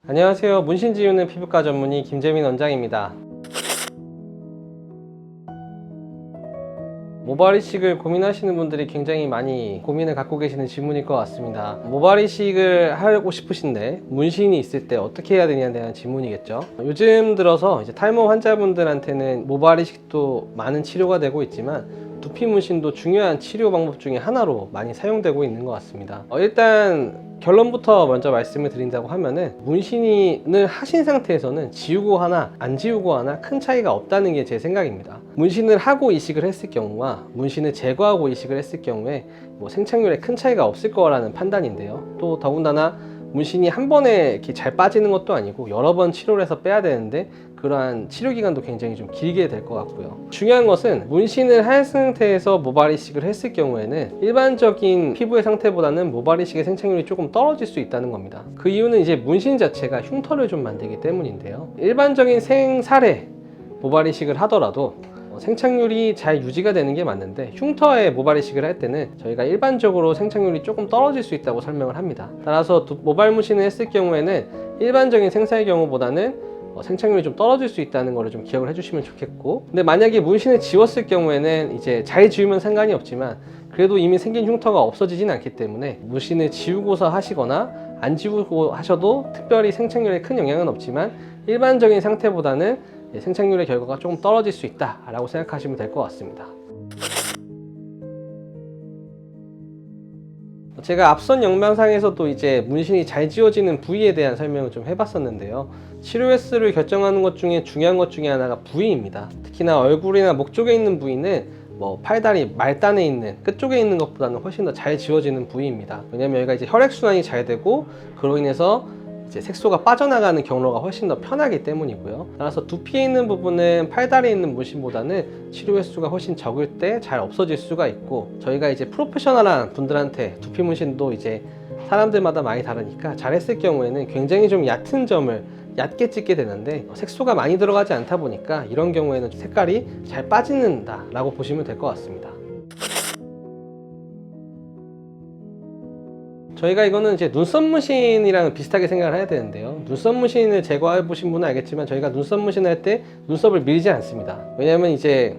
안녕하세요. 문신 지우는 피부과 전문의 김재민 원장입니다. 모발 이식을 고민하시는 분들이 굉장히 많이 고민을 갖고 계시는 질문일 것 같습니다. 모발 이식을 하고 싶으신데 문신이 있을 때 어떻게 해야 되냐에 대한 질문이겠죠. 요즘 들어서 이제 탈모 환자분들한테는 모발 이식도 많은 치료가 되고 있지만 두피 문신도 중요한 치료 방법 중에 하나로 많이 사용되고 있는 것 같습니다. 일단 결론부터 먼저 말씀을 드린다고 하면은 문신을 하신 상태에서는 지우고 하나 안 지우고 하나 큰 차이가 없다는 게 제 생각입니다. 문신을 하고 이식을 했을 경우와 문신을 제거하고 이식을 했을 경우에 생착률에 큰 차이가 없을 거라는 판단인데요. 또 더군다나 문신이 한 번에 이렇게 잘 빠지는 것도 아니고 여러 번 치료를 해서 빼야 되는데 그러한 치료 기간도 굉장히 좀 길게 될 것 같고요. 중요한 것은 문신을 한 상태에서 모발 이식을 했을 경우에는 일반적인 피부의 상태보다는 모발 이식의 생착률이 조금 떨어질 수 있다는 겁니다. 그 이유는 이제 문신 자체가 흉터를 좀 만들기 때문인데요. 일반적인 생살에 모발 이식을 하더라도 생착률이 잘 유지가 되는 게 맞는데 흉터에 모발 이식을 할 때는 저희가 일반적으로 생착률이 조금 떨어질 수 있다고 설명을 합니다. 따라서 모발 문신을 했을 경우에는 일반적인 생사의 경우보다는 생착률이 좀 떨어질 수 있다는 거를 좀 기억을 해주시면 좋겠고, 근데 만약에 문신을 지웠을 경우에는 이제 잘 지우면 상관이 없지만 그래도 이미 생긴 흉터가 없어지진 않기 때문에 문신을 지우고서 하시거나 안 지우고 하셔도 특별히 생착률에 큰 영향은 없지만 일반적인 상태보다는 생착률의 결과가 조금 떨어질 수 있다 라고 생각하시면 될 것 같습니다. 제가 앞선 영상에서도 이제 문신이 잘 지워지는 부위에 대한 설명을 좀 해봤었는데요. 치료 횟수를 결정하는 것 중에 중요한 것 중에 하나가 부위입니다. 특히나 얼굴이나 목 쪽에 있는 부위는 팔다리 말단에 있는 끝쪽에 있는 것보다는 훨씬 더 잘 지워지는 부위입니다. 왜냐면 여기가 이제 혈액순환이 잘 되고 그로 인해서 이제 색소가 빠져나가는 경로가 훨씬 더 편하기 때문이고요. 따라서 두피에 있는 부분은 팔다리에 있는 문신보다는 치료 횟수가 훨씬 적을 때 잘 없어질 수가 있고, 저희가 이제 프로페셔널한 분들한테 두피 문신도 이제 사람들마다 많이 다르니까 잘했을 경우에는 굉장히 좀 얕은 점을 얕게 찍게 되는데 색소가 많이 들어가지 않다 보니까 이런 경우에는 색깔이 잘 빠지는다 라고 보시면 될 것 같습니다. 저희가 이거는 이제 눈썹 문신이랑 비슷하게 생각을 해야 되는데요. 눈썹 문신을 제거해 보신 분은 알겠지만 저희가 눈썹 문신을 할 때 눈썹을 밀지 않습니다. 왜냐면 이제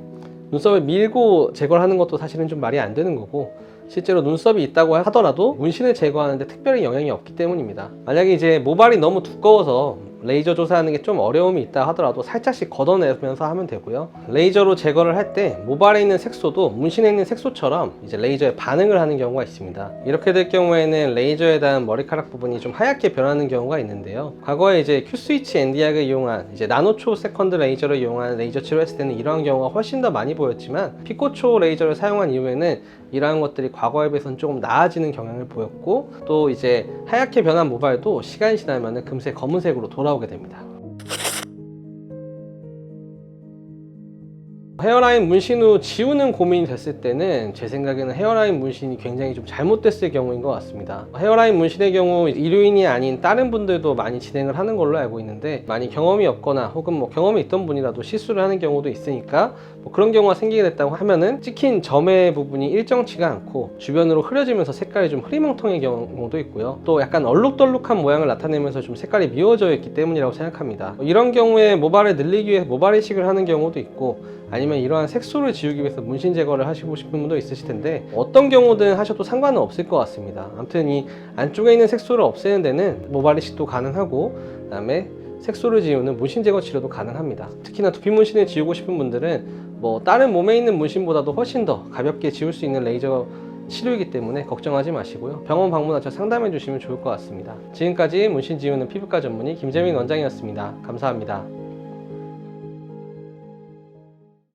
눈썹을 밀고 제거를 하는 것도 사실은 좀 말이 안 되는 거고, 실제로 눈썹이 있다고 하더라도 문신을 제거하는데 특별히 영향이 없기 때문입니다. 만약에 이제 모발이 너무 두꺼워서 레이저 조사하는 게 좀 어려움이 있다 하더라도 살짝씩 걷어내면서 하면 되고요. 레이저로 제거를 할 때 모발에 있는 색소도 문신에 있는 색소처럼 이제 레이저에 반응을 하는 경우가 있습니다. 이렇게 될 경우에는 레이저에 닿은 머리카락 부분이 좀 하얗게 변하는 경우가 있는데요. 과거에 이제 큐스위치 엔디약을 이용한 이제 나노초 세컨드 레이저를 이용한 레이저 치료했을 때는 이러한 경우가 훨씬 더 많이 보였지만 피코초 레이저를 사용한 이후에는 이러한 것들이 과거에 비해서는 조금 나아지는 경향을 보였고, 또 이제 하얗게 변한 모발도 시간이 지나면 금세 검은색으로 돌아오게 됩니다. 헤어라인 문신 후 지우는 고민이 됐을 때는 제 생각에는 헤어라인 문신이 굉장히 좀 잘못됐을 경우인 것 같습니다. 헤어라인 문신의 경우 의료인이 아닌 다른 분들도 많이 진행을 하는 걸로 알고 있는데, 많이 경험이 없거나 혹은 경험이 있던 분이라도 실수를 하는 경우도 있으니까 그런 경우가 생기게 됐다고 하면은 찍힌 점의 부분이 일정치가 않고 주변으로 흐려지면서 색깔이 좀 흐리멍텅한 경우도 있고요. 또 약간 얼룩덜룩한 모양을 나타내면서 좀 색깔이 미워져 있기 때문이라고 생각합니다. 이런 경우에 모발을 늘리기 위해 모발 이식을 하는 경우도 있고, 아니면 이러한 색소를 지우기 위해서 문신 제거를 하시고 싶은 분도 있으실 텐데 어떤 경우든 하셔도 상관은 없을 것 같습니다. 아무튼 이 안쪽에 있는 색소를 없애는 데는 모발 이식도 가능하고, 그 다음에 색소를 지우는 문신 제거 치료도 가능합니다. 특히나 두피 문신을 지우고 싶은 분들은 다른 몸에 있는 문신보다도 훨씬 더 가볍게 지울 수 있는 레이저 치료이기 때문에 걱정하지 마시고요. 병원 방문하셔서 상담해 주시면 좋을 것 같습니다. 지금까지 문신 지우는 피부과 전문의 김재민 원장이었습니다. 감사합니다.